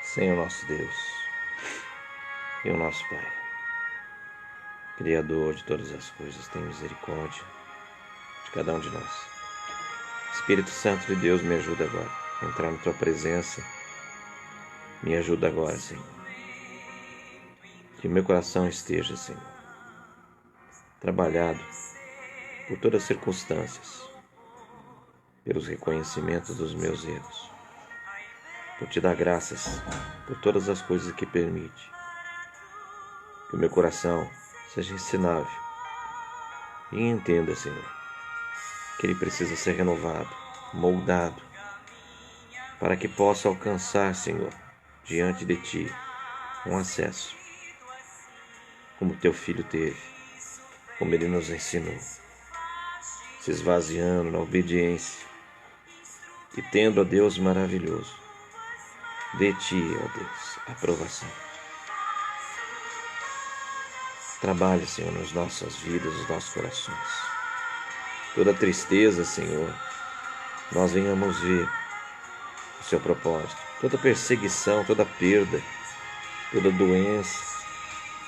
Senhor nosso Deus e o nosso Pai, Criador de todas as coisas, tem misericórdia de cada um de nós. Espírito Santo de Deus, me ajuda agora a entrar na Tua presença. Me ajuda agora, Senhor. Que o meu coração esteja, Senhor, trabalhado por todas as circunstâncias, pelos reconhecimentos dos meus erros, por Te dar graças por todas as coisas que permite. Que o meu coração seja ensinável e entenda, Senhor, que ele precisa ser renovado, moldado, para que possa alcançar, Senhor, diante de Ti, um acesso, como Teu Filho teve, como Ele nos ensinou, se esvaziando na obediência e tendo, ó Deus maravilhoso, de Ti, ó Deus, aprovação. Trabalhe, Senhor, nas nossas vidas, nos nossos corações. Toda tristeza, Senhor, nós venhamos ver o Seu propósito. Toda perseguição, toda perda, toda doença,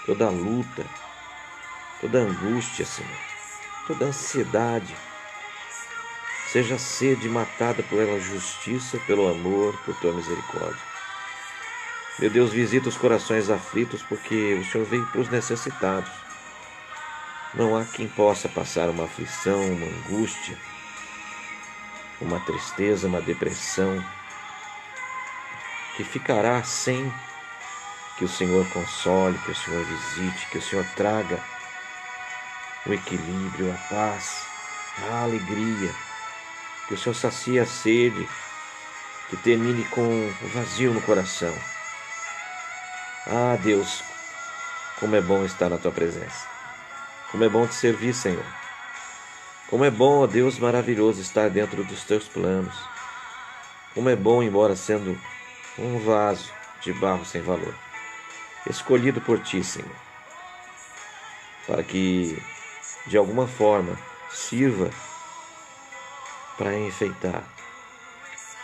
toda luta, toda angústia, Senhor, toda ansiedade, seja sede matada pela justiça, pelo amor, por Tua misericórdia. Meu Deus, visita os corações aflitos, porque o Senhor veio para os necessitados. Não há quem possa passar uma aflição, uma angústia, uma tristeza, uma depressão, que ficará sem que o Senhor console, que o Senhor visite, que o Senhor traga o equilíbrio, a paz, a alegria, que o Senhor sacie a sede, que termine com o vazio no coração. Ah, Deus, como é bom estar na Tua presença. Como é bom Te servir, Senhor. Como é bom, ó Deus maravilhoso, estar dentro dos Teus planos. Como é bom, embora sendo um vaso de barro sem valor, escolhido por Ti, Senhor, para que, de alguma forma, sirva para enfeitar.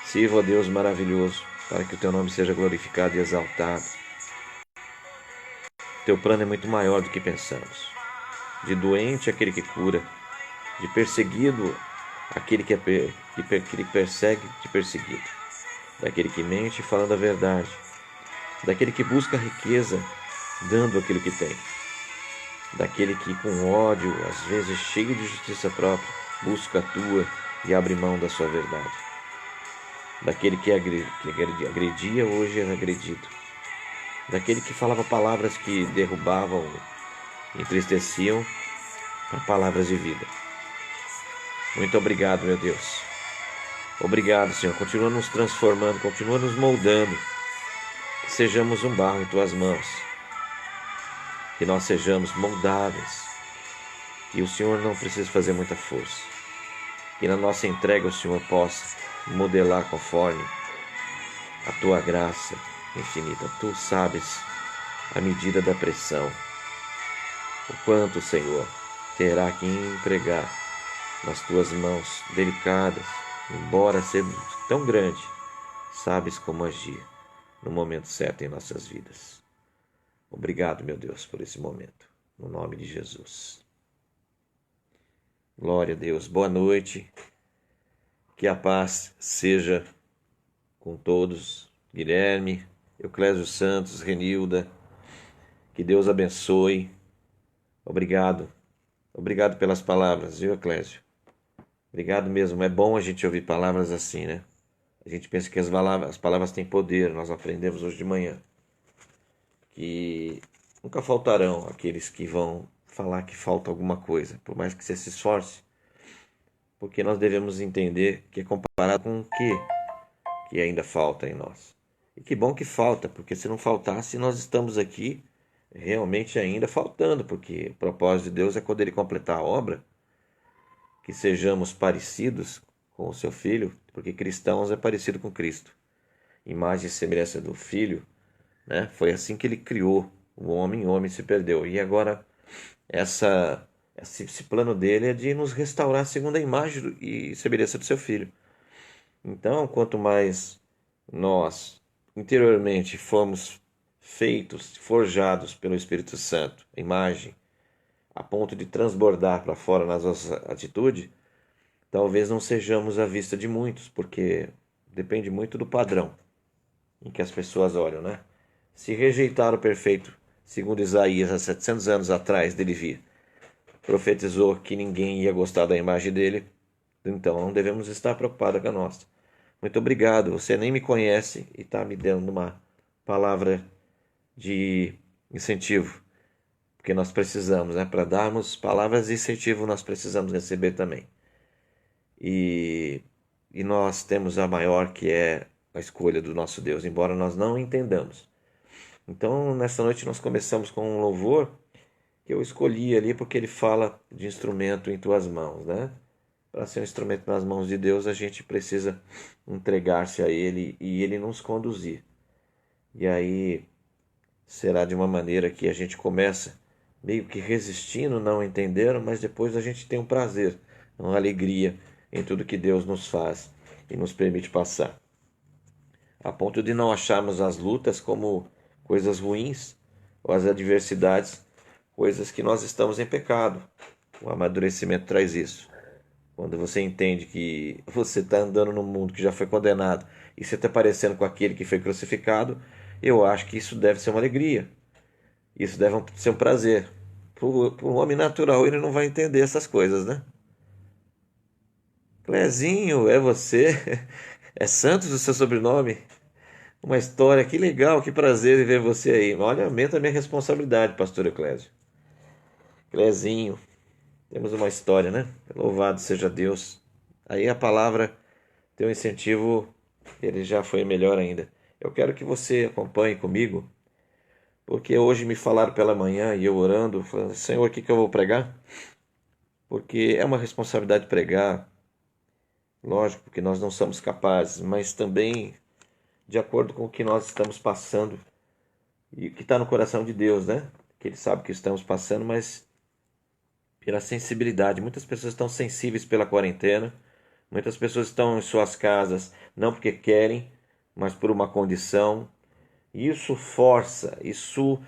Sirva, ó Deus maravilhoso, para que o Teu nome seja glorificado e exaltado. Teu plano é muito maior do que pensamos. De doente aquele que cura, de perseguido aquele que persegue de perseguido, daquele que mente falando a verdade, daquele que busca a riqueza dando aquilo que tem, daquele que com ódio, às vezes cheio de justiça própria, busca a Tua e abre mão da sua verdade, daquele que agredia hoje é agredido, daquele que falava palavras que derrubavam, entristeciam, para palavras de vida. Muito obrigado, meu Deus. Obrigado, Senhor. Continua nos transformando, continua nos moldando. Que sejamos um barro em Tuas mãos. Que nós sejamos moldáveis. Que o Senhor não precise fazer muita força. Que na nossa entrega o Senhor possa modelar conforme a Tua graça infinita. Tu sabes a medida da pressão. O quanto, Senhor, terá que empregar nas Tuas mãos delicadas, embora sendo tão grande, sabes como agir no momento certo em nossas vidas. Obrigado, meu Deus, por esse momento, no nome de Jesus. Glória a Deus, boa noite, que a paz seja com todos. Guilherme, Euclésio Santos, Renilda, que Deus abençoe. Obrigado pelas palavras, viu, Euclésio? Obrigado mesmo, é bom a gente ouvir palavras assim, né? A gente pensa que as palavras têm poder, nós aprendemos hoje de manhã que nunca faltarão aqueles que vão falar que falta alguma coisa, por mais que você se esforce, porque nós devemos entender que é comparado com o que ainda falta em nós. E que bom que falta, porque se não faltasse, nós estamos aqui realmente ainda faltando, porque o propósito de Deus é quando Ele completar a obra, que sejamos parecidos com o seu Filho, porque cristãos é parecido com Cristo. Imagem e semelhança do Filho, né? Foi assim que ele criou o homem se perdeu. E agora esse plano dele é de nos restaurar segundo a imagem e semelhança do seu Filho. Então, quanto mais nós interiormente fomos feitos, forjados pelo Espírito Santo, a imagem, a ponto de transbordar para fora nas nossas atitudes, talvez não sejamos à vista de muitos, porque depende muito do padrão em que as pessoas olham, né? Se rejeitar o perfeito, segundo Isaías, há 700 anos atrás dele vir, profetizou que ninguém ia gostar da imagem dele, então não devemos estar preocupados com a nossa. Muito obrigado, você nem me conhece e está me dando uma palavra de incentivo, porque nós precisamos, né? Para darmos palavras de incentivo, nós precisamos receber também. E nós temos a maior, que é a escolha do nosso Deus, embora nós não entendamos. Então, nessa noite nós começamos com um louvor que eu escolhi ali porque ele fala de instrumento em tuas mãos, né? Para ser um instrumento nas mãos de Deus, a gente precisa entregar-se a Ele e Ele nos conduzir. E aí será de uma maneira que a gente começa meio que resistindo, não entendendo, mas depois a gente tem um prazer, uma alegria em tudo que Deus nos faz e nos permite passar. A ponto de não acharmos as lutas como coisas ruins, ou as adversidades, coisas que nós estamos em pecado. O amadurecimento traz isso. Quando você entende que você está andando num mundo que já foi condenado e você está parecendo com aquele que foi crucificado, eu acho que isso deve ser uma alegria. Isso deve ser um prazer. Para um homem natural, ele não vai entender essas coisas, né? Clezinho, é você? É Santos o seu sobrenome? Uma história, que legal, que prazer em ver você aí. Olha, aumenta a minha responsabilidade, pastor Eclésio. Clezinho, temos uma história, né? Louvado seja Deus. Aí a palavra tem um incentivo, ele já foi melhor ainda. Eu quero que você acompanhe comigo, porque hoje me falaram pela manhã e eu orando, falando, Senhor, o que eu vou pregar? Porque é uma responsabilidade pregar, lógico, porque nós não somos capazes, mas também de acordo com o que nós estamos passando e o que está no coração de Deus, né? Que Ele sabe o que estamos passando, mas pela sensibilidade. Muitas pessoas estão sensíveis pela quarentena, muitas pessoas estão em suas casas não porque querem, mas por uma condição. Isso força, isso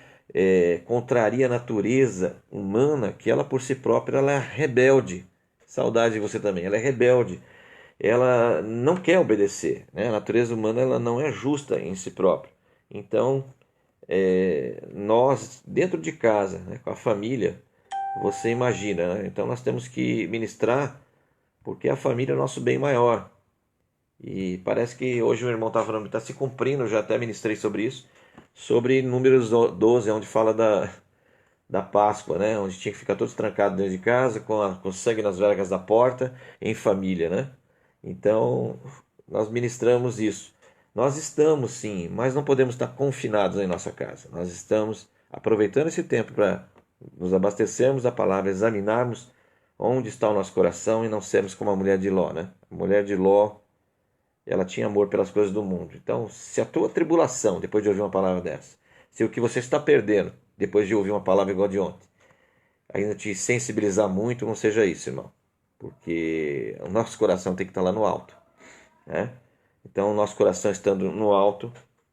contraria a natureza humana, que ela por si própria ela é rebelde. Saudade de você também, ela é rebelde. Ela não quer obedecer, né? A natureza humana ela não é justa em si própria. Então, nós, dentro de casa, né, com a família, você imagina, né? Então nós temos que ministrar, porque a família é o nosso bem maior. E parece que hoje o irmão estava falando, está se cumprindo, eu já até ministrei sobre isso, sobre Números 12, onde fala da Páscoa, né? Onde tinha que ficar todos trancados dentro de casa, com sangue nas vergas da porta, em família, né? Então, nós ministramos isso. Nós estamos, sim, mas não podemos estar confinados em nossa casa. Nós estamos aproveitando esse tempo para nos abastecermos da palavra, examinarmos onde está o nosso coração e não sermos como a mulher de Ló, né? A mulher de Ló, ela tinha amor pelas coisas do mundo. Então, se a tua tribulação, depois de ouvir uma palavra dessa, se o que você está perdendo, depois de ouvir uma palavra igual de ontem, ainda te sensibilizar muito, não seja isso, irmão. Porque o nosso coração tem que estar lá no alto, né? Então, o nosso coração estando no alto,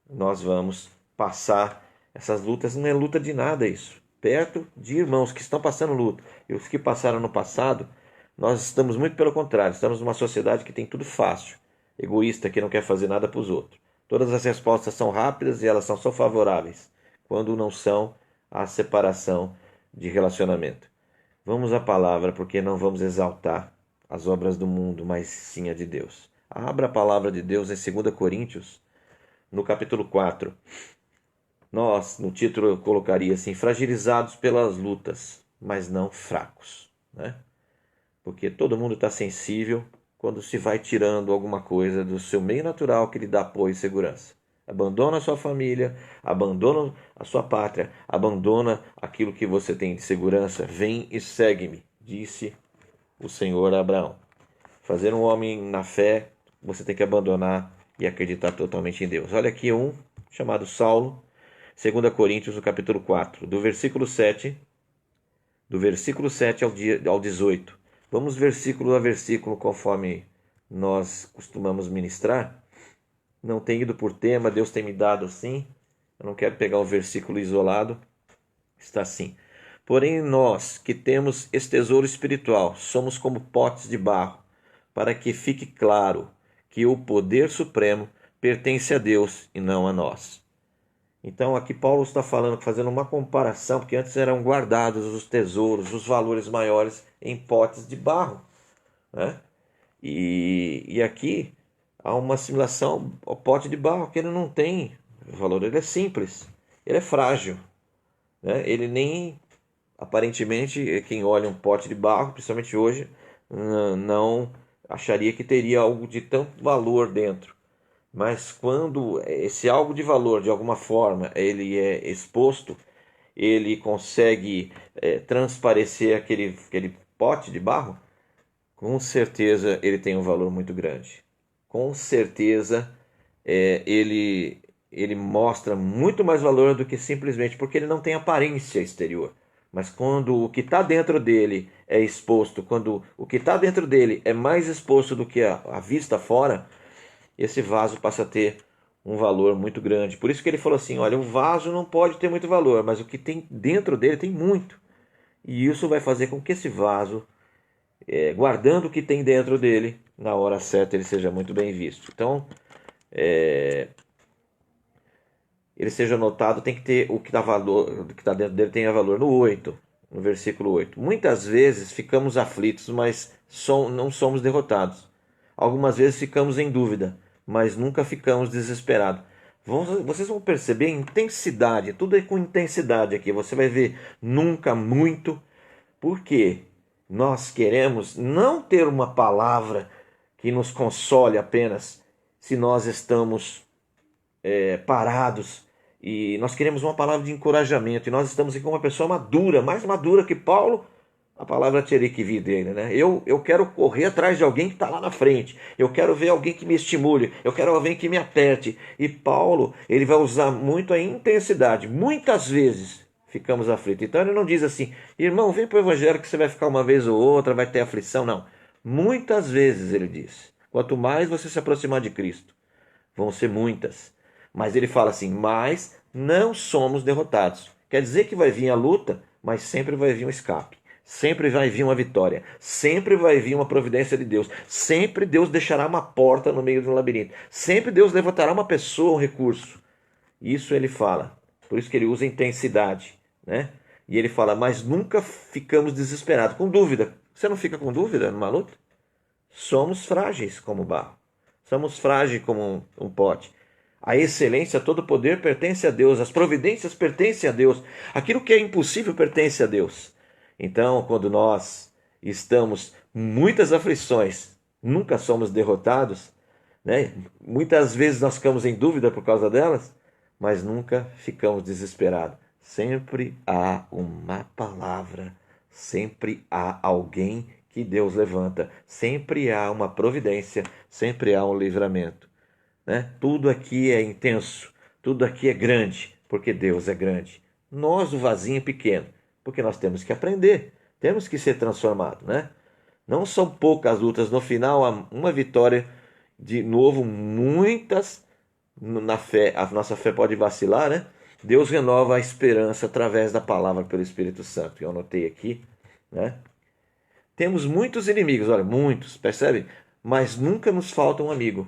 nós vamos passar essas lutas. Não é luta de nada isso. Perto de irmãos que estão passando luta e os que passaram no passado, nós estamos muito pelo contrário. Estamos numa sociedade que tem tudo fácil, egoísta, que não quer fazer nada para os outros. Todas as respostas são rápidas e elas são só favoráveis, quando não são a separação de relacionamento. Vamos à palavra, porque não vamos exaltar as obras do mundo, mas sim a de Deus. Abra a palavra de Deus em 2 Coríntios, no capítulo 4. Nós, no título, eu colocaria assim, fragilizados pelas lutas, mas não fracos, né? Porque todo mundo está sensível quando se vai tirando alguma coisa do seu meio natural que lhe dá apoio e segurança. Abandona a sua família, abandona a sua pátria, abandona aquilo que você tem de segurança. Vem e segue-me, disse o Senhor a Abraão. Fazer um homem na fé, você tem que abandonar e acreditar totalmente em Deus. Olha aqui um chamado Saulo, 2 Coríntios, no capítulo 4, do versículo 7 ao 18. Vamos versículo a versículo conforme nós costumamos ministrar. Não tem ido por tema, Deus tem me dado assim. Eu não quero pegar um versículo isolado. Está assim: porém nós que temos esse tesouro espiritual, somos como potes de barro, para que fique claro que o poder supremo pertence a Deus e não a nós. Então aqui Paulo está falando, fazendo uma comparação, porque antes eram guardados os tesouros, os valores maiores em potes de barro, né? E aqui há uma assimilação ao pote de barro, que ele não tem valor, ele é simples, ele é frágil, né? Ele nem, aparentemente, quem olha um pote de barro, principalmente hoje, não acharia que teria algo de tanto valor dentro. Mas quando esse algo de valor, de alguma forma, ele é exposto, ele consegue transparecer aquele pote de barro, com certeza ele tem um valor muito grande. Com certeza ele mostra muito mais valor do que simplesmente porque ele não tem aparência exterior. Mas quando o que está dentro dele é exposto, quando o que está dentro dele é mais exposto do que a vista fora, esse vaso passa a ter um valor muito grande. Por isso que ele falou assim, olha, o vaso não pode ter muito valor, mas o que tem dentro dele tem muito. E isso vai fazer com que esse vaso, guardando o que tem dentro dele, na hora certa ele seja muito bem visto. Então, ele seja notado, tem que ter o que está dentro dele tenha valor. No 8, no versículo 8. Muitas vezes ficamos aflitos, mas não somos derrotados. Algumas vezes ficamos em dúvida, mas nunca ficamos desesperados. Vocês vão perceber a intensidade, tudo é com intensidade aqui. Você vai ver nunca, muito, porque nós queremos não ter uma palavra que nos console apenas se nós estamos parados, e nós queremos uma palavra de encorajamento, e nós estamos aqui com uma pessoa madura, mais madura que Paulo. A palavra teria que vir dele, né? Eu quero correr atrás de alguém que está lá na frente. Eu quero ver alguém que me estimule. Eu quero alguém que me aperte. E Paulo, ele vai usar muito a intensidade. Muitas vezes ficamos aflitos. Então ele não diz assim, irmão, vem para o evangelho que você vai ficar uma vez ou outra, vai ter aflição. Não. Muitas vezes ele diz. Quanto mais você se aproximar de Cristo, vão ser muitas. Mas ele fala assim, mas não somos derrotados. Quer dizer que vai vir a luta, mas sempre vai vir um escape. Sempre vai vir uma vitória, sempre vai vir uma providência de Deus, sempre Deus deixará uma porta no meio do labirinto, sempre Deus levantará uma pessoa, um recurso. Isso ele fala, por isso que ele usa intensidade, né? E ele fala, mas nunca ficamos desesperados, com dúvida. Você não fica com dúvida numa luta? Somos frágeis como barro, somos frágeis como um pote. A excelência, todo o poder pertence a Deus, as providências pertencem a Deus, aquilo que é impossível pertence a Deus. Então, quando nós estamos em muitas aflições, nunca somos derrotados, né? Muitas vezes nós ficamos em dúvida por causa delas, mas nunca ficamos desesperados. Sempre há uma palavra, sempre há alguém que Deus levanta, sempre há uma providência, sempre há um livramento, né? Tudo aqui é intenso, tudo aqui é grande, porque Deus é grande. Nós, o vasinho pequeno, porque nós temos que aprender, temos que ser transformados, né? Não são poucas lutas, no final há uma vitória, de novo, muitas na fé, a nossa fé pode vacilar, né? Deus renova a esperança através da palavra pelo Espírito Santo, que eu anotei aqui, né? Temos muitos inimigos, olha, muitos, percebe? Mas nunca nos falta um amigo.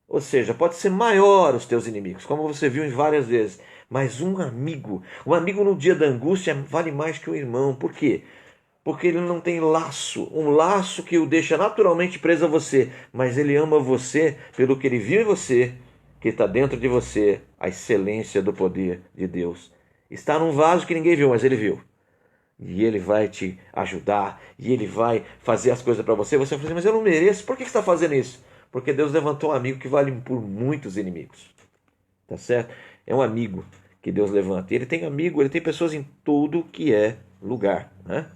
Ou seja, pode ser maior os teus inimigos, como você viu em várias vezes, mas um amigo no dia da angústia vale mais que um irmão. Por quê? Porque ele não tem laço, um laço que o deixa naturalmente preso a você, mas ele ama você pelo que ele viu em você, que está dentro de você, a excelência do poder de Deus. Está num vaso que ninguém viu, mas ele viu. E ele vai te ajudar, e ele vai fazer as coisas para você. Você vai dizer, mas eu não mereço, por que você está fazendo isso? Porque Deus levantou um amigo que vale por muitos inimigos. Tá certo? É um amigo que Deus levanta. Ele tem amigo, ele tem pessoas em tudo que é lugar, né?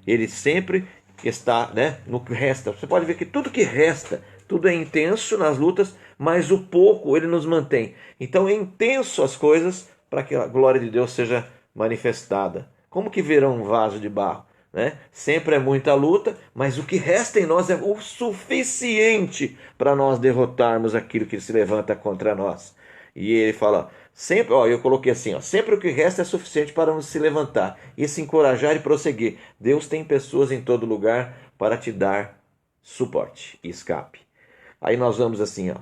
Ele sempre que está, né, no que resta. Você pode ver que tudo que resta, tudo é intenso nas lutas, mas o pouco ele nos mantém. Então é intenso as coisas para que a glória de Deus seja manifestada. Como que verão um vaso de barro? Né? Sempre é muita luta, mas o que resta em nós é o suficiente para nós derrotarmos aquilo que se levanta contra nós. E ele fala, sempre, ó, eu coloquei assim, ó, sempre o que resta é suficiente para nos se levantar e se encorajar e prosseguir. Deus tem pessoas em todo lugar para te dar suporte e escape. Aí nós vamos assim, ó.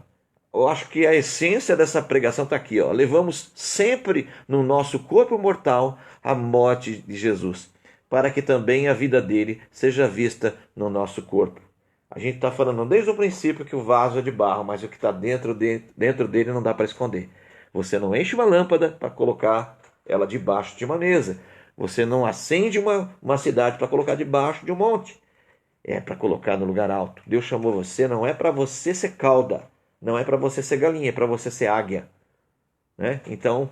Eu acho que a essência dessa pregação está aqui, ó. Levamos sempre no nosso corpo mortal a morte de Jesus, para que também a vida dele seja vista no nosso corpo. A gente está falando desde o princípio que o vaso é de barro, mas o que está dentro dele não dá para esconder. Você não enche uma lâmpada para colocar ela debaixo de uma mesa. Você não acende uma cidade para colocar debaixo de um monte. É para colocar no lugar alto. Deus chamou você, não é para você ser cauda, não é para você ser galinha, é para você ser águia. Né? Então,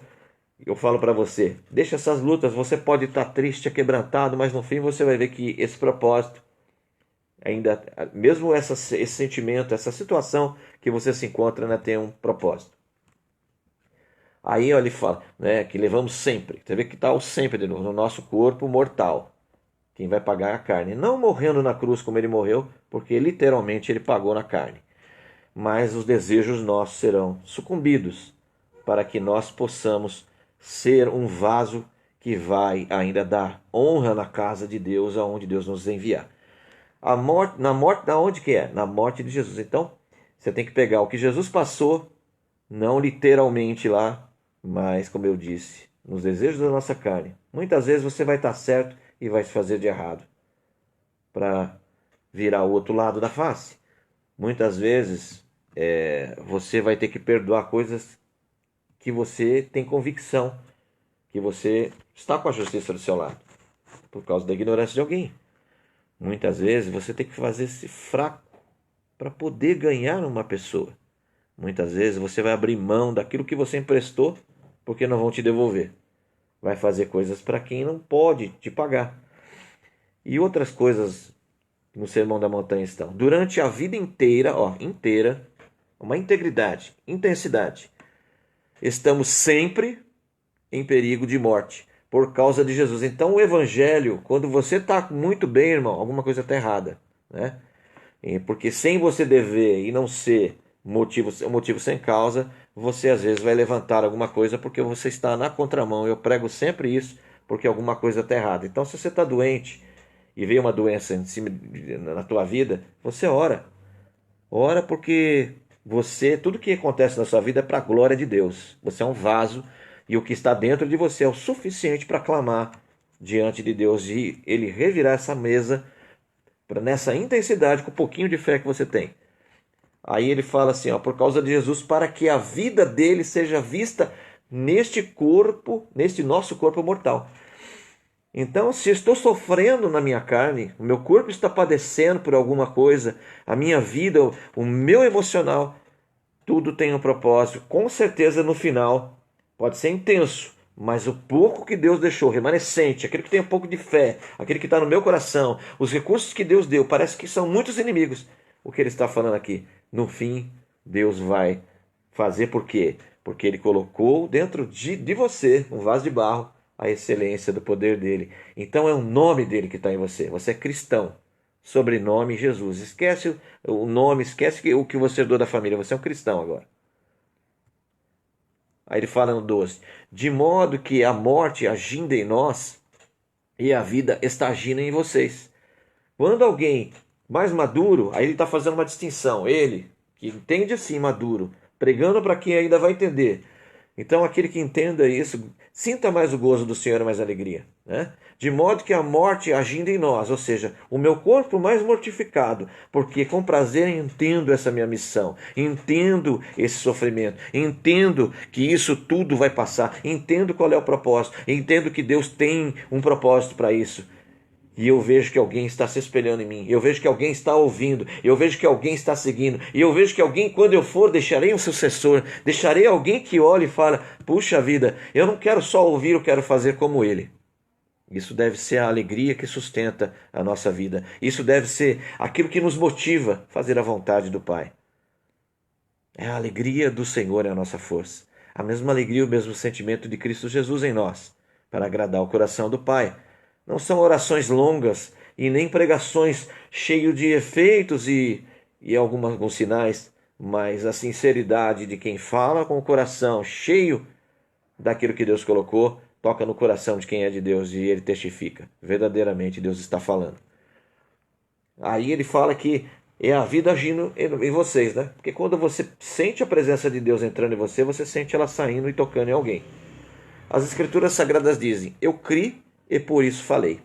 eu falo para você, deixa essas lutas, você pode estar triste, quebrantado, mas no fim você vai ver que esse propósito, ainda, mesmo esse sentimento, essa situação que você se encontra, né, tem um propósito. Aí ó, ele fala, né, que levamos sempre, você vê que está o sempre no nosso corpo mortal, quem vai pagar é a carne, não morrendo na cruz como ele morreu, porque literalmente ele pagou na carne, mas os desejos nossos serão sucumbidos, para que nós possamos ser um vaso que vai ainda dar honra na casa de Deus, aonde Deus nos enviar. A morte, da onde que é? Na morte de Jesus. Então, você tem que pegar o que Jesus passou, não literalmente lá, mas, como eu disse, nos desejos da nossa carne. Muitas vezes você vai estar certo e vai se fazer de errado, para virar o outro lado da face. Muitas vezes você vai ter que perdoar coisas que você tem convicção, que você está com a justiça do seu lado, por causa da ignorância de alguém. Muitas vezes você tem que fazer-se fraco para poder ganhar uma pessoa. Muitas vezes você vai abrir mão daquilo que você emprestou, porque não vão te devolver. Vai fazer coisas para quem não pode te pagar. E outras coisas no Sermão da Montanha estão. Durante a vida inteira, inteira, uma integridade, intensidade. Estamos sempre em perigo de morte por causa de Jesus. Então o evangelho, quando você está muito bem, irmão, alguma coisa está errada, né? Porque sem você dever e não ser motivo sem causa, você às vezes vai levantar alguma coisa porque você está na contramão. Eu prego sempre isso porque alguma coisa está errada. Então se você está doente e veio uma doença em cima na tua vida, você ora. Ora porque tudo que acontece na sua vida é para a glória de Deus. Você é um vaso e o que está dentro de você é o suficiente para clamar diante de Deus e Ele revirar essa mesa nessa intensidade, com um pouquinho de fé que você tem. Aí ele fala assim, por causa de Jesus, para que a vida dele seja vista neste corpo, neste nosso corpo mortal. Então, se estou sofrendo na minha carne, o meu corpo está padecendo por alguma coisa, a minha vida, o meu emocional, tudo tem um propósito. Com certeza no final pode ser intenso, mas o pouco que Deus deixou, remanescente, aquele que tem um pouco de fé, aquele que está no meu coração, os recursos que Deus deu, parece que são muitos inimigos. O que ele está falando aqui? No fim, Deus vai fazer por quê? Porque ele colocou dentro de você, um vaso de barro, a excelência do poder dele. Então é o nome dele que está em você. Você é cristão. Sobrenome Jesus. Esquece o nome, esquece o que você herdou da família. Você é um cristão agora. Aí ele fala no 12. De modo que a morte agindo em nós e a vida está agindo em vocês. Quando alguém mais maduro, aí ele está fazendo uma distinção. Ele, que entende assim, maduro, pregando para quem ainda vai entender. Então aquele que entenda isso, sinta mais o gozo do Senhor e mais alegria, né? De modo que a morte agindo em nós, ou seja, o meu corpo mais mortificado, porque com prazer entendo essa minha missão, entendo esse sofrimento, entendo que isso tudo vai passar, entendo qual é o propósito, entendo que Deus tem um propósito para isso. E eu vejo que alguém está se espelhando em mim, eu vejo que alguém está ouvindo, eu vejo que alguém está seguindo, e eu vejo que alguém, quando eu for, deixarei um sucessor, deixarei alguém que olhe e fala, puxa vida, eu não quero só ouvir, eu quero fazer como ele. Isso deve ser a alegria que sustenta a nossa vida. Isso deve ser aquilo que nos motiva a fazer a vontade do Pai. É a alegria do Senhor é a nossa força. A mesma alegria, o mesmo sentimento de Cristo Jesus em nós, para agradar o coração do Pai. Não são orações longas e nem pregações cheias de efeitos e alguns sinais, mas a sinceridade de quem fala com o coração cheio daquilo que Deus colocou, toca no coração de quem é de Deus e ele testifica. Verdadeiramente Deus está falando. Aí ele fala que é a vida agindo em vocês, né? Porque quando você sente a presença de Deus entrando em você, você sente ela saindo e tocando em alguém. As Escrituras Sagradas dizem: eu criei e por isso falei.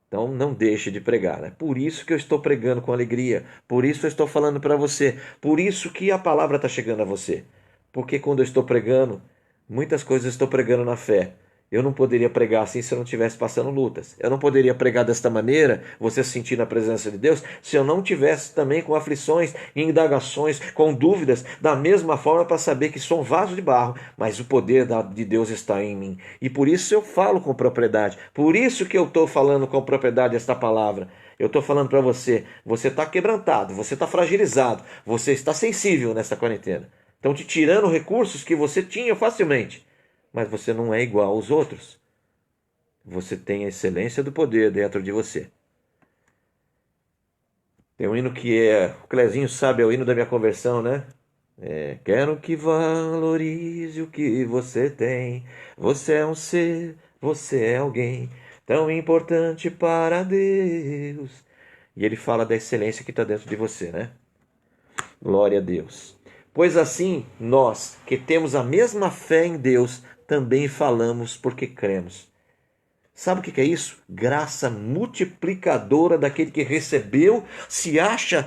Então não deixe de pregar, né? Por isso que eu estou pregando com alegria. Por isso eu estou falando para você. Por isso que a palavra está chegando a você. Porque quando eu estou pregando, muitas coisas eu estou pregando na fé. Eu não poderia pregar assim se eu não estivesse passando lutas. Eu não poderia pregar desta maneira, você sentir na presença de Deus, se eu não tivesse também com aflições, indagações, com dúvidas, da mesma forma para saber que sou um vaso de barro, mas o poder de Deus está em mim. E por isso eu falo com propriedade. Por isso que eu estou falando com propriedade esta palavra. Eu estou falando para você, você está quebrantado, você está fragilizado, você está sensível nessa quarentena. Estão te tirando recursos que você tinha facilmente. Mas você não é igual aos outros. Você tem a excelência do poder dentro de você. Tem um hino que o Clezinho sabe, é o hino da minha conversão, né? Quero que valorize o que você tem. Você é um ser, você é alguém tão importante para Deus. E ele fala da excelência que está dentro de você, né? Glória a Deus. Pois assim, nós que temos a mesma fé em Deus, também falamos porque cremos. Sabe o que é isso? Graça multiplicadora daquele que recebeu, se acha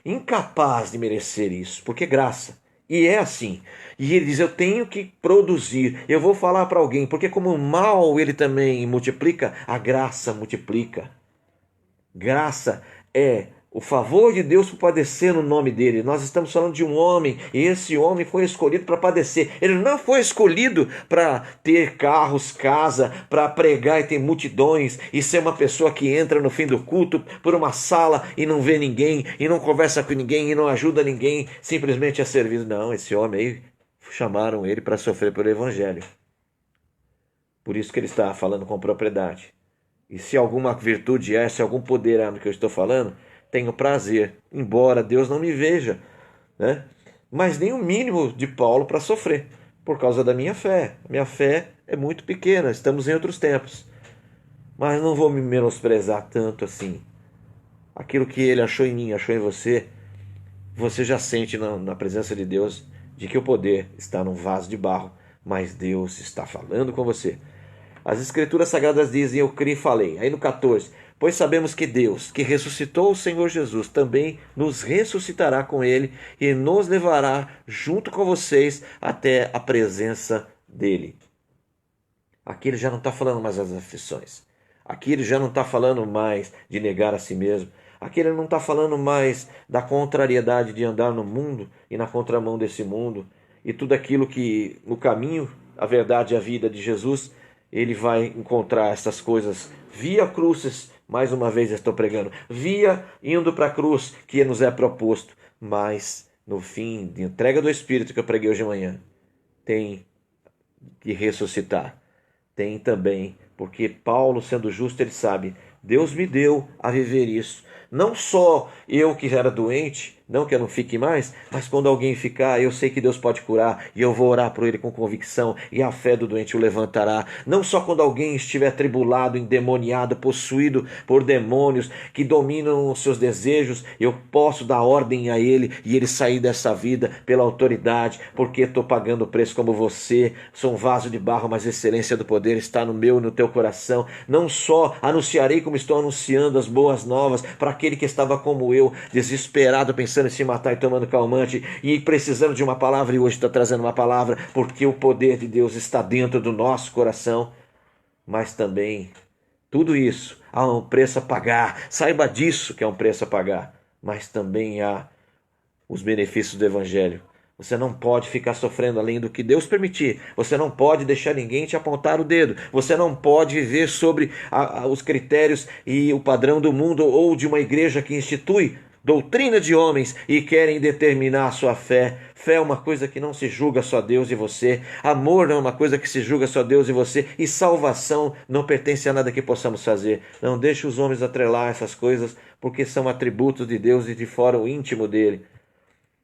incapaz de merecer isso, porque é graça. E é assim. E ele diz, eu tenho que produzir, eu vou falar para alguém, porque como o mal ele também multiplica, a graça multiplica. Graça é o favor de Deus por padecer no nome dele. Nós estamos falando de um homem, e esse homem foi escolhido para padecer. Ele não foi escolhido para ter carros, casa, para pregar e ter multidões, e ser uma pessoa que entra no fim do culto por uma sala e não vê ninguém, e não conversa com ninguém, e não ajuda ninguém, simplesmente é servido. Não, esse homem aí, chamaram ele para sofrer pelo evangelho. Por isso que ele está falando com propriedade. E se alguma virtude é, se algum poder é no que eu estou falando, tenho prazer, embora Deus não me veja, né? Mas nem o mínimo de Paulo para sofrer, por causa da minha fé. Minha fé é muito pequena, estamos em outros tempos. Mas não vou me menosprezar tanto assim. Aquilo que ele achou em mim, achou em você, você já sente na presença de Deus, de que o poder está num vaso de barro, mas Deus está falando com você. As Escrituras Sagradas dizem, eu criei e falei. Aí no 14, pois sabemos que Deus, que ressuscitou o Senhor Jesus, também nos ressuscitará com ele e nos levará junto com vocês até a presença dele. Aqui ele já não está falando mais das aflições. Aqui ele já não está falando mais de negar a si mesmo. Aqui ele não está falando mais da contrariedade de andar no mundo e na contramão desse mundo. E tudo aquilo que no caminho, a verdade e a vida de Jesus, ele vai encontrar essas coisas via cruzes, mais uma vez estou pregando, via indo para a cruz que nos é proposto, mas no fim de entrega do Espírito que eu preguei hoje de manhã, tem que ressuscitar, tem também, porque Paulo sendo justo ele sabe, Deus me deu a viver isso, não só eu que era doente, não que eu não fique mais, mas quando alguém ficar, eu sei que Deus pode curar e eu vou orar por ele com convicção e a fé do doente o levantará. Não só quando alguém estiver tribulado, endemoniado, possuído por demônios que dominam os seus desejos, eu posso dar ordem a ele e ele sair dessa vida pela autoridade, porque estou pagando o preço como você. Sou um vaso de barro, mas a excelência do poder está no meu e no teu coração. Não só anunciarei como estou anunciando as boas novas para aquele que estava como eu, desesperado, pensando em se matar e tomando calmante e precisando de uma palavra, e hoje está trazendo uma palavra, porque o poder de Deus está dentro do nosso coração. Mas também, tudo isso, há um preço a pagar, saiba disso que é um preço a pagar, mas também há os benefícios do Evangelho. Você não pode ficar sofrendo além do que Deus permitir. Você não pode deixar ninguém te apontar o dedo. Você não pode viver sobre os critérios e o padrão do mundo ou de uma igreja que institui doutrina de homens e querem determinar a sua fé. Fé é uma coisa que não se julga só Deus e você. Amor não é uma coisa que se julga só Deus e você. E salvação não pertence a nada que possamos fazer. Não deixe os homens atrelar essas coisas, porque são atributos de Deus e de fora o íntimo dele.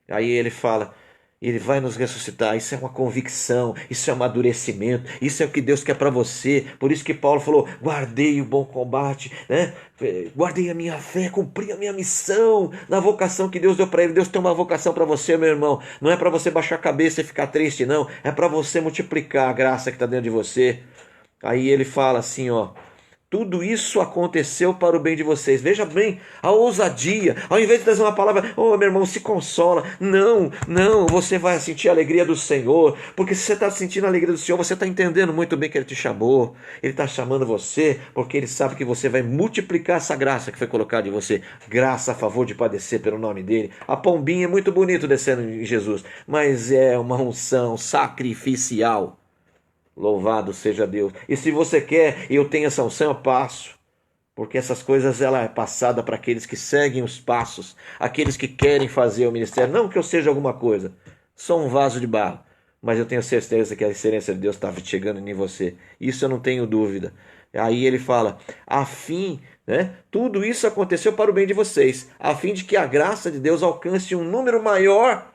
Aí ele fala, ele vai nos ressuscitar. Isso é uma convicção, isso é um amadurecimento, isso é o que Deus quer para você. Por isso que Paulo falou, guardei o bom combate, né? Guardei a minha fé, cumpri a minha missão, na vocação que Deus deu para ele. Deus tem uma vocação para você, meu irmão. Não é para você baixar a cabeça e ficar triste, não. É para você multiplicar a graça que está dentro de você. Aí ele fala assim, ó, tudo isso aconteceu para o bem de vocês. Veja bem, a ousadia. Ao invés de trazer uma palavra, oh meu irmão, se consola. Não, não, você vai sentir a alegria do Senhor. Porque se você está sentindo a alegria do Senhor, você está entendendo muito bem que Ele te chamou. Ele está chamando você porque Ele sabe que você vai multiplicar essa graça que foi colocada em você. Graça a favor de padecer pelo nome dEle. A pombinha é muito bonito descendo em Jesus, mas é uma unção sacrificial. Louvado seja Deus. E se você quer, eu tenho essa unção, eu passo. Porque essas coisas ela é passada para aqueles que seguem os passos, aqueles que querem fazer o ministério. Não que eu seja alguma coisa, sou um vaso de barro, mas eu tenho certeza que a excelência de Deus estava chegando em você. Isso eu não tenho dúvida. Aí ele fala, a fim, né? Tudo isso aconteceu para o bem de vocês, a fim de que a graça de Deus alcance um número maior,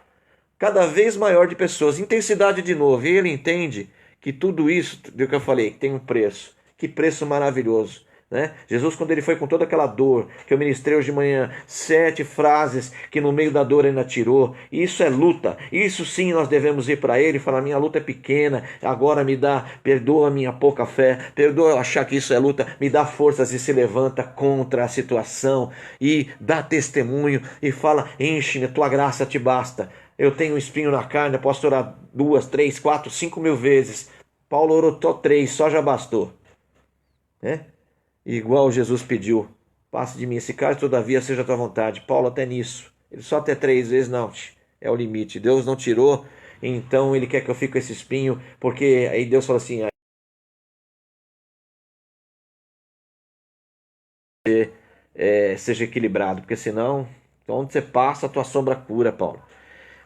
cada vez maior de pessoas. Intensidade de novo. E ele entende que tudo isso, do que eu falei, tem um preço. Que preço maravilhoso, né? Jesus, quando ele foi com toda aquela dor, que eu ministrei hoje de manhã, 7 frases que no meio da dor ele ainda tirou. Isso é luta. Isso sim nós devemos ir para ele e falar, minha luta é pequena, agora me dá, perdoa a minha pouca fé, perdoa eu achar que isso é luta, me dá forças e se levanta contra a situação e dá testemunho e fala, enche-me, tua graça te basta. Eu tenho um espinho na carne, eu posso orar 2, 3, 4, 5 mil vezes. Paulo orou só 3, só já bastou. Né? Igual Jesus pediu, passe de mim esse cálice, todavia seja a tua vontade. Paulo até nisso, ele só até 3 vezes, não, é o limite. Deus não tirou, então ele quer que eu fique com esse espinho, porque aí Deus fala assim, seja equilibrado, porque senão, onde você passa, a tua sombra cura, Paulo.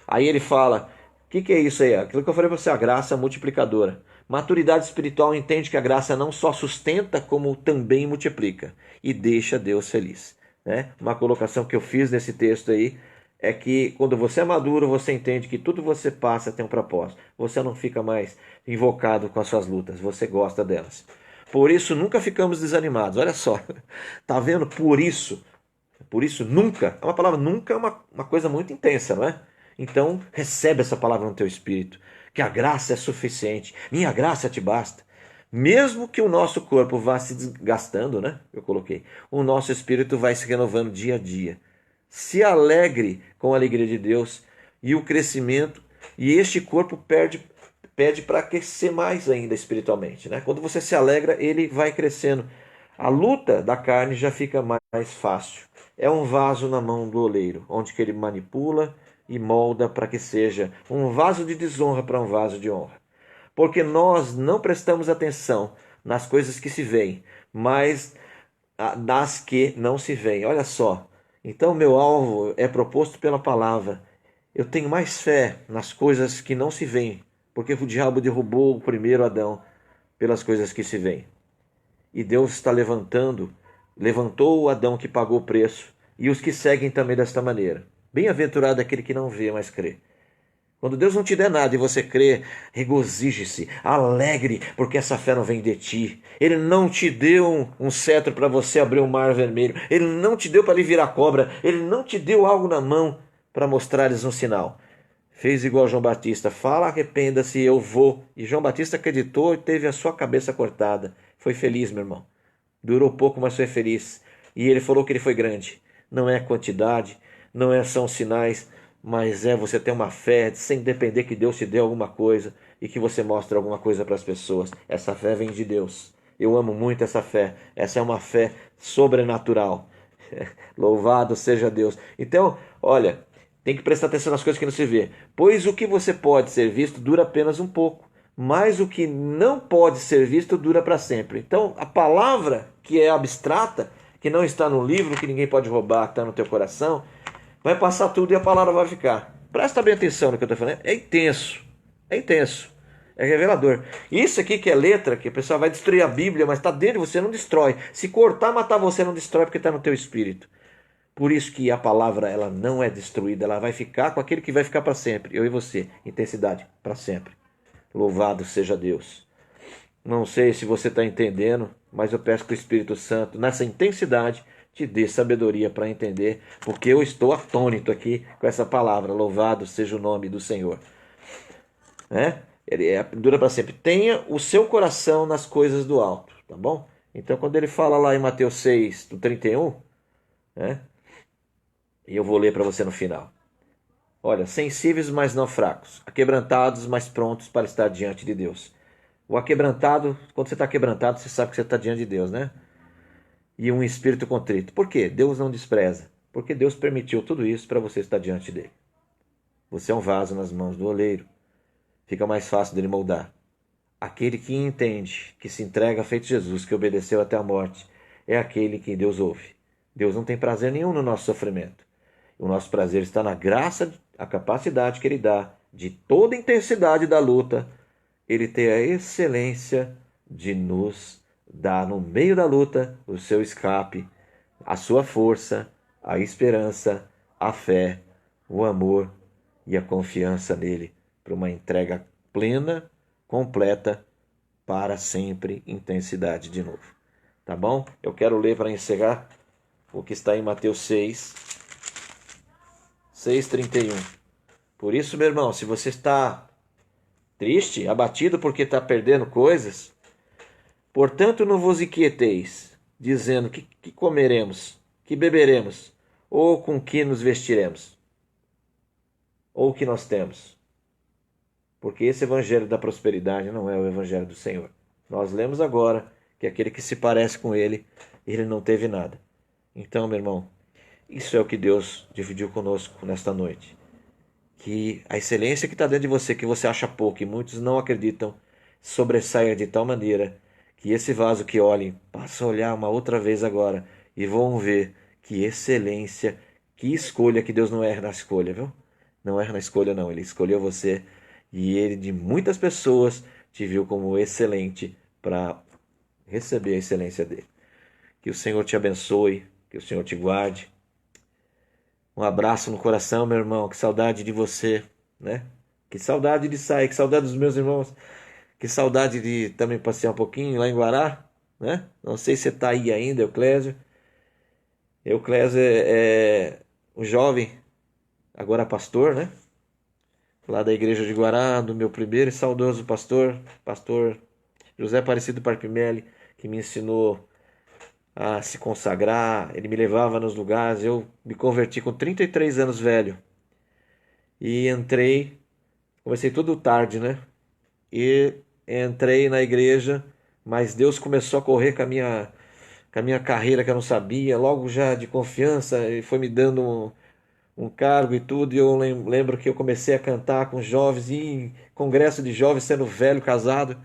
Aí ele fala, o que é isso aí? Aquilo que eu falei para você, a graça multiplicadora. Maturidade espiritual entende que a graça não só sustenta, como também multiplica. E deixa Deus feliz. Né? Uma colocação que eu fiz nesse texto aí é que quando você é maduro, você entende que tudo que você passa tem um propósito. Você não fica mais invocado com as suas lutas, você gosta delas. Por isso nunca ficamos desanimados. Olha só, tá vendo? Por isso nunca, é uma palavra nunca é uma coisa muito intensa, não é? Então recebe essa palavra no teu espírito, que a graça é suficiente, minha graça te basta. Mesmo que o nosso corpo vá se desgastando, né? Eu coloquei, o nosso espírito vai se renovando dia a dia. Se alegre com a alegria de Deus e o crescimento, e este corpo pede para crescer mais ainda espiritualmente, né? Quando você se alegra, ele vai crescendo. A luta da carne já fica mais fácil. É um vaso na mão do oleiro, onde que ele manipula e molda para que seja um vaso de desonra para um vaso de honra. Porque nós não prestamos atenção nas coisas que se veem, mas nas que não se veem. Olha só, então meu alvo é proposto pela palavra. Eu tenho mais fé nas coisas que não se veem, porque o diabo derrubou o primeiro Adão pelas coisas que se veem. E Deus está levantou o Adão que pagou o preço, e os que seguem também desta maneira. Bem-aventurado aquele que não vê, mas crê. Quando Deus não te der nada e você crê, regozije-se, alegre, porque essa fé não vem de ti. Ele não te deu um cetro para você abrir um mar vermelho. Ele não te deu para lhe virar cobra. Ele não te deu algo na mão para mostrar-lhes um sinal. Fez igual João Batista, fala, arrependa-se, eu vou. E João Batista acreditou e teve a sua cabeça cortada. Foi feliz, meu irmão. Durou pouco, mas foi feliz. E ele falou que ele foi grande. Não é quantidade, são sinais, mas é você ter uma fé sem depender que Deus te dê alguma coisa e que você mostre alguma coisa para as pessoas. Essa fé vem de Deus. Eu amo muito essa fé. Essa é uma fé sobrenatural. Louvado seja Deus. Então, olha, Tem que prestar atenção nas coisas que não se vê. Pois o que você pode ser visto dura apenas um pouco, mas o que não pode ser visto dura para sempre. Então, a palavra que é abstrata, que não está no livro, que ninguém pode roubar, que está no teu coração, vai passar tudo e a palavra vai ficar. Presta bem atenção no que eu estou falando. É intenso. É intenso. É revelador. Isso aqui que é letra, que o pessoal vai destruir a Bíblia, mas está dentro de você, não destrói. Se cortar, matar você, não destrói, porque está no teu espírito. Por isso que a palavra ela não é destruída, ela vai ficar com aquele que vai ficar para sempre. Eu e você. Intensidade, para sempre. Louvado seja Deus. Não sei se você está entendendo, mas eu peço que o Espírito Santo, nessa intensidade, te dê sabedoria para entender, porque eu estou atônito aqui com essa palavra. Louvado seja o nome do Senhor. Ele dura para sempre. Tenha o seu coração nas coisas do alto, tá bom? Então, quando ele fala lá em Mateus 6, do 31, e eu vou ler para você no final. Olha, sensíveis, mas não fracos, aquebrantados, mas prontos para estar diante de Deus. O aquebrantado, quando você está quebrantado, você sabe que você está diante de Deus, né? E um espírito contrito. Por quê? Deus não despreza. Porque Deus permitiu tudo isso para você estar diante dele. Você é um vaso nas mãos do oleiro. Fica mais fácil dele moldar. Aquele que entende, que se entrega feito Jesus, que obedeceu até a morte, é aquele que Deus ouve. Deus não tem prazer nenhum no nosso sofrimento. O nosso prazer está na graça, a capacidade que Ele dá de toda a intensidade da luta. Ele tem a excelência de nos dar no meio da luta o seu escape, a sua força, a esperança, a fé, o amor e a confiança nele para uma entrega plena, completa, para sempre, intensidade de novo. Tá bom? Eu quero ler para encerrar o que está em Mateus 6:31. Por isso, meu irmão, se você está triste, abatido porque está perdendo coisas, portanto não vos inquieteis, dizendo que comeremos, que beberemos, ou com que nos vestiremos, ou o que nós temos. Porque esse evangelho da prosperidade não é o evangelho do Senhor. Nós lemos agora que aquele que se parece com ele, ele não teve nada. Então, meu irmão, isso é o que Deus dividiu conosco nesta noite. Que a excelência que está dentro de você, que você acha pouco e muitos não acreditam, sobressaia de tal maneira que esse vaso que olhem, passa a olhar uma outra vez agora e vão ver que excelência, que escolha, que Deus não erra na escolha, viu? Não erra na escolha não, Ele escolheu você e Ele de muitas pessoas te viu como excelente para receber a excelência dele. Que o Senhor te abençoe, que o Senhor te guarde. Um abraço no coração, meu irmão. Que saudade de você, né? Que saudade de sair, que saudade dos meus irmãos. Que saudade de também passear um pouquinho lá em Guará, né? Não sei se você está aí ainda, Euclésio. Euclésio é um jovem, agora pastor, né? Lá da igreja de Guará, do meu primeiro e saudoso pastor José Aparecido Parpimelli, que me ensinou a se consagrar. Ele me levava nos lugares. Eu me converti com 33 anos velho. E comecei tudo tarde, né? E entrei na igreja, mas Deus começou a correr com a minha carreira que eu não sabia, logo já de confiança, ele foi me dando um cargo e tudo, e eu lembro que eu comecei a cantar com jovens, e em congresso de jovens, sendo velho, casado,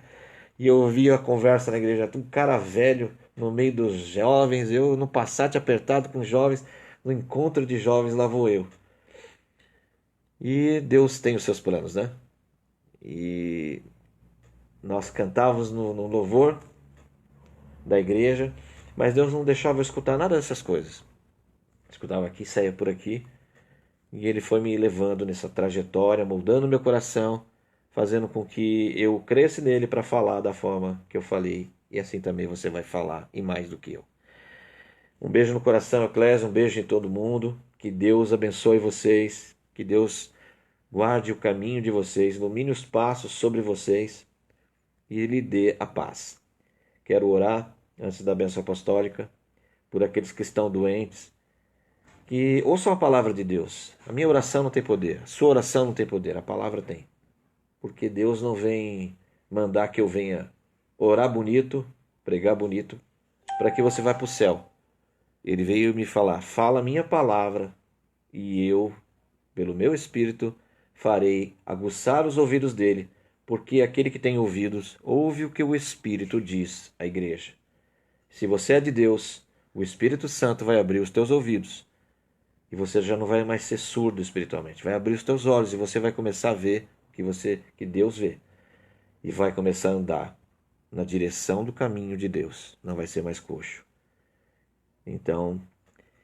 e eu ouvia a conversa na igreja, um cara velho no meio dos jovens, eu no Passat apertado com jovens, no encontro de jovens, lá vou eu. E Deus tem os seus planos, né? E nós cantávamos no louvor da igreja, mas Deus não deixava eu escutar nada dessas coisas. Escutava aqui, saía por aqui, e Ele foi me levando nessa trajetória, moldando meu coração, fazendo com que eu cresça nele para falar da forma que eu falei, e assim também você vai falar, e mais do que eu. Um beijo no coração, Eclésio, um beijo em todo mundo, que Deus abençoe vocês, que Deus guarde o caminho de vocês, ilumine os passos sobre vocês, e lhe dê a paz. Quero orar, antes da bênção apostólica, por aqueles que estão doentes, que ouçam a palavra de Deus. A minha oração não tem poder, a sua oração não tem poder, a palavra tem. Porque Deus não vem mandar que eu venha orar bonito, pregar bonito, para que você vá para o céu. Ele veio me falar, fala a minha palavra e eu pelo meu Espírito, farei aguçar os ouvidos dele, porque aquele que tem ouvidos, ouve o que o Espírito diz à igreja. Se você é de Deus, o Espírito Santo vai abrir os teus ouvidos, e você já não vai mais ser surdo espiritualmente. Vai abrir os teus olhos e você vai começar a ver que Deus vê. E vai começar a andar na direção do caminho de Deus. Não vai ser mais coxo. Então,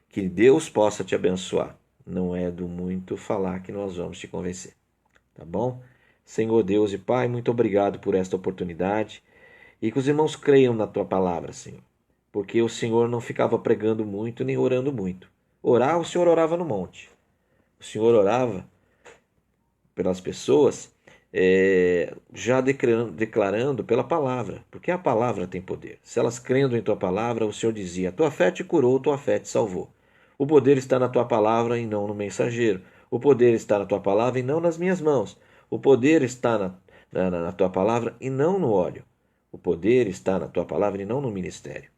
que Deus possa te abençoar. Não é do muito falar que nós vamos te convencer. Tá bom? Senhor Deus e Pai, muito obrigado por esta oportunidade. E que os irmãos creiam na tua palavra, Senhor. Porque o Senhor não ficava pregando muito nem orando muito. Orar, o Senhor orava no monte. O Senhor orava pelas pessoas, já declarando pela palavra, porque a palavra tem poder. Se elas crendo em tua palavra, o Senhor dizia: tua fé te curou, tua fé te salvou. O poder está na tua palavra e não no mensageiro. O poder está na tua palavra e não nas minhas mãos. O poder está na tua palavra e não no óleo. O poder está na tua palavra e não no ministério.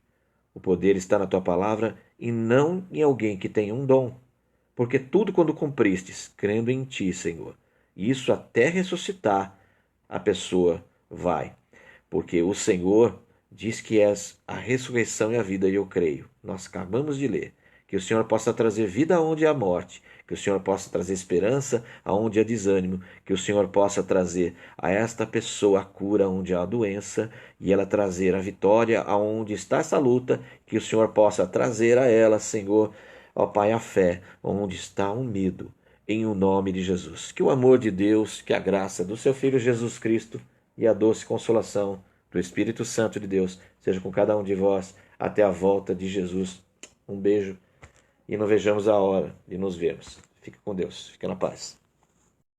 O poder está na tua palavra e não em alguém que tenha um dom. Porque tudo quando cumpristes, crendo em ti, Senhor, isso até ressuscitar, a pessoa vai. Porque o Senhor diz que és a ressurreição e a vida, e eu creio. Nós acabamos de ler. Que o Senhor possa trazer vida aonde há morte, que o Senhor possa trazer esperança aonde há desânimo, que o Senhor possa trazer a esta pessoa a cura onde há doença, e ela trazer a vitória aonde está essa luta, que o Senhor possa trazer a ela, Senhor, ó Pai, a fé onde está o medo, em o nome de Jesus. Que o amor de Deus, que a graça do seu Filho Jesus Cristo e a doce consolação do Espírito Santo de Deus seja com cada um de vós até a volta de Jesus. Um beijo. E não vejamos a hora de nos vermos. Fica com Deus. Fica na paz.